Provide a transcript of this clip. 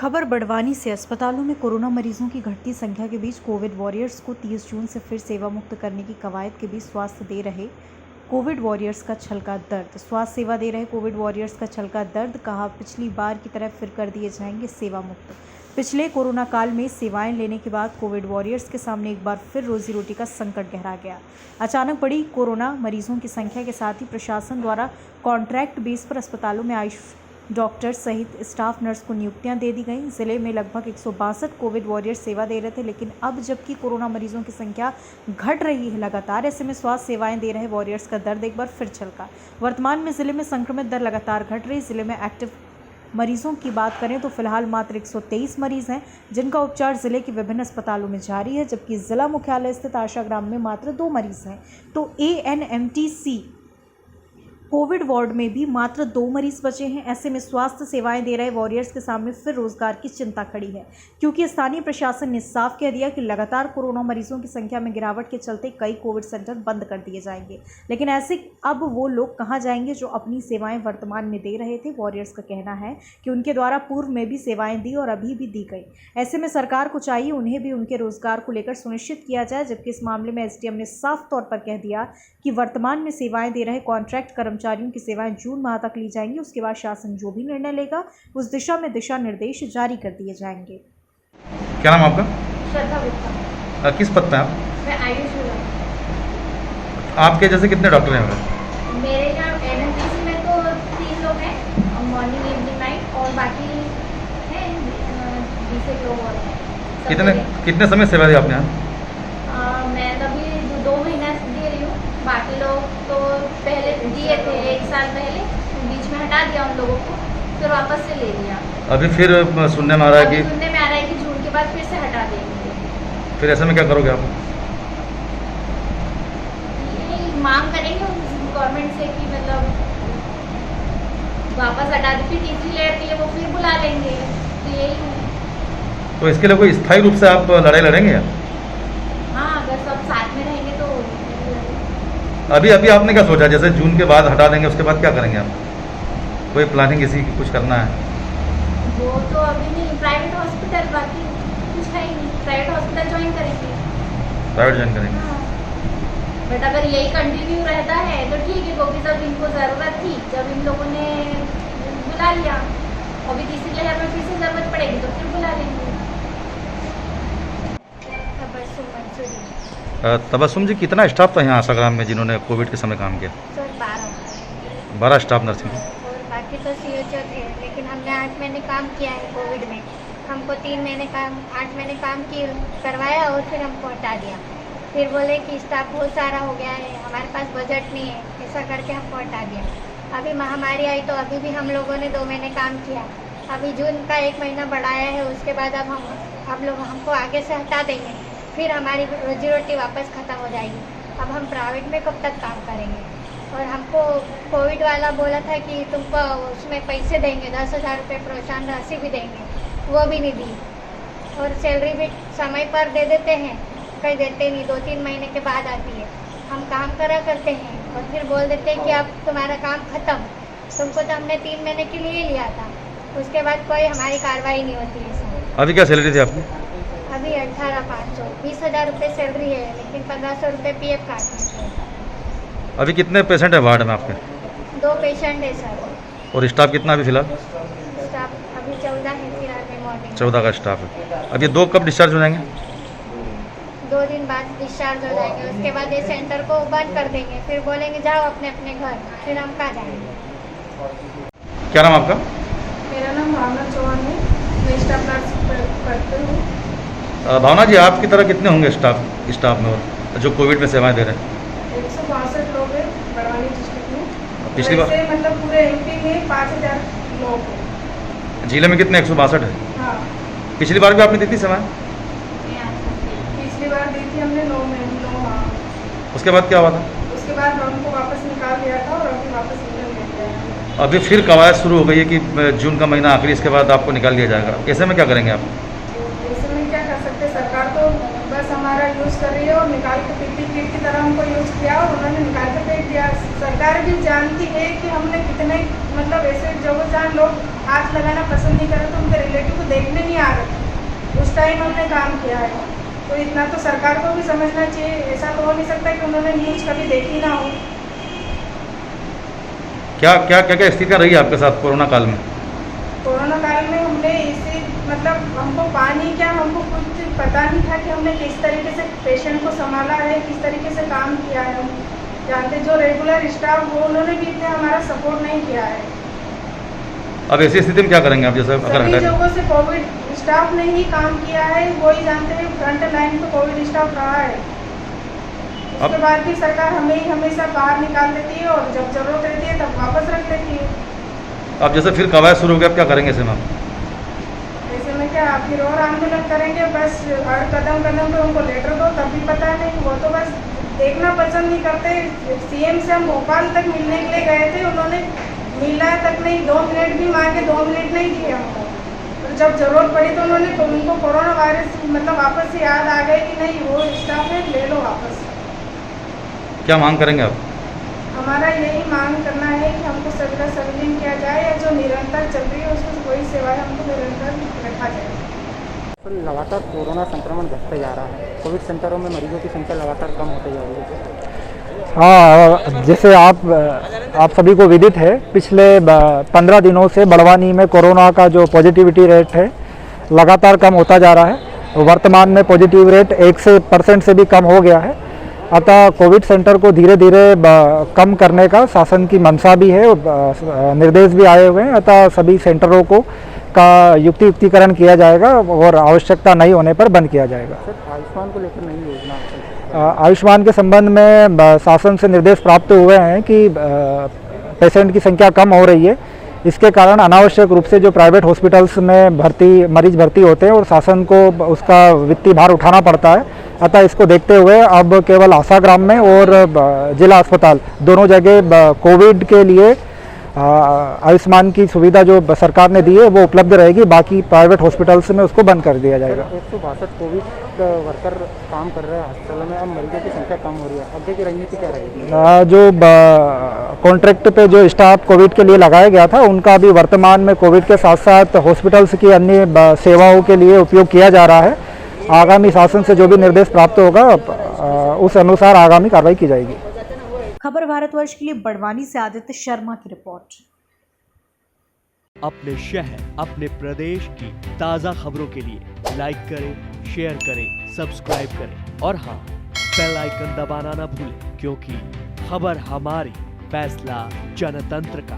खबर बड़वानी से। अस्पतालों में कोरोना मरीजों की घटती संख्या के बीच कोविड वॉरियर्स को 30 जून से फिर सेवा मुक्त करने की कवायद के बीच स्वास्थ्य दे रहे कोविड वॉरियर्स का छलका दर्द। स्वास्थ्य सेवा दे रहे कोविड वॉरियर्स का छलका दर्द। कहा, पिछली बार की तरह फिर कर दिए जाएंगे सेवा मुक्त। पिछले कोरोना काल में सेवाएं लेने के बाद कोविड वॉरियर्स के सामने एक बार फिर रोजी रोटी का संकट गहरा गया। अचानक बढ़ी कोरोना मरीजों की संख्या के साथ ही प्रशासन द्वारा कॉन्ट्रैक्ट बेस पर अस्पतालों में आयुष डॉक्टर सहित स्टाफ नर्स को नियुक्तियां दे दी गईं। जिले में लगभग 162 कोविड वॉरियर्स सेवा दे रहे थे, लेकिन अब जबकि कोरोना मरीजों की संख्या घट रही है लगातार, ऐसे में स्वास्थ्य सेवाएं दे रहे वॉरियर्स का दर्द एक बार फिर छलका। वर्तमान में जिले में संक्रमित दर लगातार घट रही। जिले में एक्टिव मरीजों की बात करें तो फिलहाल मात्र 123 मरीज हैं, जिनका उपचार जिले के विभिन्न अस्पतालों में जारी है, जबकि जिला मुख्यालय स्थित आशाग्राम में मात्र 2 मरीज हैं। तो ANMTC कोविड वार्ड में भी मात्र 2 मरीज बचे हैं। ऐसे में स्वास्थ्य सेवाएं दे रहे वॉरियर्स के सामने फिर रोजगार की चिंता खड़ी है, क्योंकि स्थानीय प्रशासन ने साफ कह दिया कि लगातार कोरोना मरीजों की संख्या में गिरावट के चलते कई कोविड सेंटर बंद कर दिए जाएंगे। लेकिन ऐसे अब वो लोग कहां जाएंगे जो अपनी सेवाएं वर्तमान में दे रहे थे। वॉरियर्स का कहना है कि उनके द्वारा पूर्व में भी सेवाएं दी और अभी भी दी गई। ऐसे में सरकार को चाहिए उन्हें भी उनके रोजगार को लेकर सुनिश्चित किया जाए, जबकि इस मामले में SDM ने साफ तौर पर कह दिया कि वर्तमान में सेवाएं दे रहे कॉन्ट्रैक्ट कर्मचारियों की सेवाएं जून माह तक ली जाएंगी। उसके बाद शासन जो भी निर्णय लेगा उस दिशा में दिशा निर्देश जारी कर दिए जाएंगे। क्या नाम आपका? श्रद्धा गुप्ता। किस पद पे हैं आप? मैं आयुष हूँ। आपके जैसे कितने डॉक्टर हैं? मेरे यहाँ NMTC में तो 3 लोग हैं, मॉर्निंग इवनिंग नाइट, और बाकी हैं 20 लोग और हैं। कितने समय सेवा दी आपने यहाँ? मैं अभी 2 महीना दे रही हूँ। बाकी लोग तो पहले दिए थे 1 साल पहले, बीच में हटा दिया उन लोगों को, फिर वापस से ले लिया। अभी फिर सुनने में आ रहा है कि जून के बाद फिर से हटा देंगे। फिर ऐसे में क्या करोगे आप? यही मांग करेंगे गवर्नमेंट से कि मतलब वापस हटा दे, फिर तीसरी लेयर के लिए वो फिर बुला लेंगे। तो यही है। तो इसके लिए कोई स्थायी रूप से आप लड़ाई लड़ेंगे या? हाँ, अगर सब साथ में रहेंगे तो। अभी आपने क्या सोचा, जैसे जून के बाद हटा देंगे उसके बाद क्या करेंगे आप? कोई प्लानिंग इसी की कुछ करना है? वो तो अभी नहीं, प्राइवेट हॉस्पिटल, बाकी कुछ है ही नहीं। प्राइवेट हॉस्पिटल ज्वाइन करेंगे। प्राइवेट ज्वाइन करेंगे। हाँ, बट अगर यही कंटिन्यू रहता है तो ठीक है, क्योंकि जब इनको ज़रूरत थी, जब इन लोगों ने बुला लिया, अभी तीसरी लहर में फिर से ज़रूरत पड़ेगी तो फिर बुला लेंगे। तबस्सुम जी, कितना स्टाफ था यहाँ आशाग्राम में जिन्होंने कोविड के समय काम किया? सर 12। 12 staff nursing. और बाकी तो CHO थे, लेकिन हमने 8 महीने काम किया है कोविड में। हमको 3 महीने काम 8 महीने काम करवाया और फिर हमको हटा दिया। फिर बोले कि स्टाफ बहुत सारा हो गया है, हमारे पास बजट नहीं है, ऐसा करके हमको हटा दिया। अभी महामारी आई तो अभी भी हम लोगों ने 2 महीने काम किया। अभी जून का 1 महीना बढ़ाया है, उसके बाद अब हम लोग हमको आगे से हटा देंगे, फिर हमारी रोजी रोटी वापस ख़त्म हो जाएगी। अब हम प्राइवेट में कब तक काम करेंगे? और हमको कोविड वाला बोला था कि तुमको उसमें पैसे देंगे, 10,000 रुपये प्रोत्साहन राशि भी देंगे, वो भी नहीं दी। और सैलरी भी समय पर दे देते हैं, कहीं देते नहीं, 2-3 महीने के बाद आती है। हम काम करा करते हैं और फिर बोल देते हैं कि अब तुम्हारा काम ख़त्म। तुमको तो हमने 3 महीने के लिए लिया था, उसके बाद कोई हमारी कार्रवाई नहीं होती है सर। अभी क्या सैलरी थी आपकी? अभी 18,500, 20,000 रुपये सैलरी है, लेकिन 1,500 रुपये PF काटते हैं। अभी कितने पेशेंट हैं वार्ड में आपके? 2 पेशेंट है सर। और स्टाफ कितना अभी फिलहाल? स्टाफ अभी 14 है फिलहाल में, मॉर्निंग 14 का स्टाफ है। अब ये 2 कब डिस्चार्ज हो जाएंगे? 2 दिन बाद डिस्चार्ज हो जाएंगे। उसके बाद ये सेंटर को बंद कर देंगे, फिर बोलेंगे जाओ अपने अपने घर, फिर हम कहाँ जाएंगे। क्या नाम आपका? मेरा नाम भावना चौहान है, मैं स्टाफ नर्स करती हूँ। भावना जी, आपकी तरह कितने होंगे स्टाफ में और जो कोविड में सेवाएं दे रहे हैं? 162 लोग हैं बड़वानी डिस्ट्रिक्ट में। पिछली बार मतलब पूरे MP में 5,000 लोग हैं। जिले में कितने? 162 है। हाँ, पिछली बार भी आपने दी थी सेवाएं? पिछली बार दी थी हमने 9 महीने। हाँ, उसके बाद क्या हुआ था? उसके बाद हमको वापस निकाल दिया था और अभी वापस निकल गया। अभी फिर कवायद शुरू हो गई है कि जून का महीना आखिरी, इसके बाद आपको निकाल दिया जाएगा। ऐसे में क्या करेंगे आप? ऐसे में क्या कर सकते, सरकार तो बस हमारा यूज़ कर रही है और निकाल के PPE किट की तरह हमको यूज़ किया और उन्होंने निकाल के फेंक दिया। सरकार भी जानती है कि हमने कितने मतलब ऐसे जगह जहाँ लोग हाथ लगाना पसंद नहीं कर रहे तो उनके रिलेटिव को देखने नहीं आ रहे, उस टाइम हमने काम किया है। तो इतना तो सरकार को भी समझना चाहिए, ऐसा तो हो नहीं सकता कि उन्होंने न्यूज़ कभी देखी ना हो। क्या स्थिति रही आपके साथ कोरोना काल में? कोरोना काल में हमने इसे मतलब हमको पानी क्या हमको कुछ पता नहीं था कि हमने किस तरीके से पेशेंट को संभाला है, किस तरीके से काम किया है। हम जानते जो रेगुलर स्टाफ वो उन्होंने भी इतने हमारा सपोर्ट नहीं किया है। अब ऐसी स्थिति में क्या करेंगे आप? जैसे अगर सभी हटा जगहों से कोविड स्टाफ ने ही काम किया है, वही जानते हैं फ्रंट लाइन पे कोविड स्टाफ रहा है। उसके बाद भी सरकार हमें ही हमेशा बाहर निकाल देती है और जब जरूरत रहती है तब वापस रख देती है। अब जैसे फिर कवायद शुरू हो गया, अब क्या करेंगे इसमें? ऐसे में क्या फिर और आंदोलन करेंगे? बस हर कदम कदम पे उनको लेटर दो तब भी पता नहीं, वो तो बस देखना पसंद नहीं करते। सीएम से हम भोपाल तक मिलने के लिए गए थे, उन्होंने मिला तक नहीं, 2 मिनट भी मांगे 2 मिनट नहीं दिए हमको। और जब जरूरत पड़ी तो उनको कोरोना वायरस मतलब वापस से याद आ गए कि नहीं वो स्टाफ है, ले लो वापस। क्या मांग करेंगे आप? हमारा यही मांग करना है कि हमको सभी का संविलियन किया जाए या जो निरंतर चल रही है उसको वही सेवाएं हमको निरंतर रखा जाए। लगातार कोरोना संक्रमण घटते जा रहा है, कोविड सेंटरों में मरीजों की संख्या लगातार कम होती जा रही है। हाँ, जैसे आप सभी को विदित है, पिछले 15 दिनों से बड़वानी में कोरोना का जो पॉजिटिविटी रेट है लगातार कम होता जा रहा है। वर्तमान में पॉजिटिव रेट 1% से भी कम हो गया है। अतः कोविड सेंटर को धीरे धीरे कम करने का शासन की मंशा भी है, निर्देश भी आए हुए हैं। अतः सभी सेंटरों को का युक्तिकरण किया जाएगा और आवश्यकता नहीं होने पर बंद किया जाएगा। सर, आयुष्मान को लेकर नई योजना, आयुष्मान के संबंध में शासन से निर्देश प्राप्त हुए हैं कि पेशेंट की संख्या कम हो रही है, इसके कारण अनावश्यक रूप से जो प्राइवेट हॉस्पिटल्स में मरीज भर्ती होते हैं और शासन को उसका वित्तीय भार उठाना पड़ता है। अतः इसको देखते हुए अब केवल आशाग्राम में और जिला अस्पताल दोनों जगह कोविड के लिए आयुष्मान की सुविधा जो सरकार ने दी है वो उपलब्ध रहेगी, बाकी प्राइवेट हॉस्पिटल्स में उसको बंद कर दिया जाएगा। 162 कोविड वर्कर काम कर रहे हैं हॉस्पिटलों में, अब मरीजों की संख्या कम हो रही है, आगे की रणनीति क्या रहेगी? जो कॉन्ट्रैक्ट पे जो स्टाफ कोविड के लिए लगाया गया था उनका भी वर्तमान में कोविड के साथ साथ हॉस्पिटल्स की अन्य सेवाओं के लिए उपयोग किया जा रहा है। आगामी शासन से जो भी निर्देश प्राप्त होगा उस अनुसार आगामी कार्रवाई की जाएगी। खबर भारतवर्ष के लिए बड़वानी से आदित्य शर्मा की रिपोर्ट। अपने शहर, अपने प्रदेश की ताजा खबरों के लिए लाइक करें, शेयर करें, सब्सक्राइब करें और हाँ, बेल आइकन दबाना ना भूलें, क्योंकि खबर हमारी, फैसला जनतंत्र का।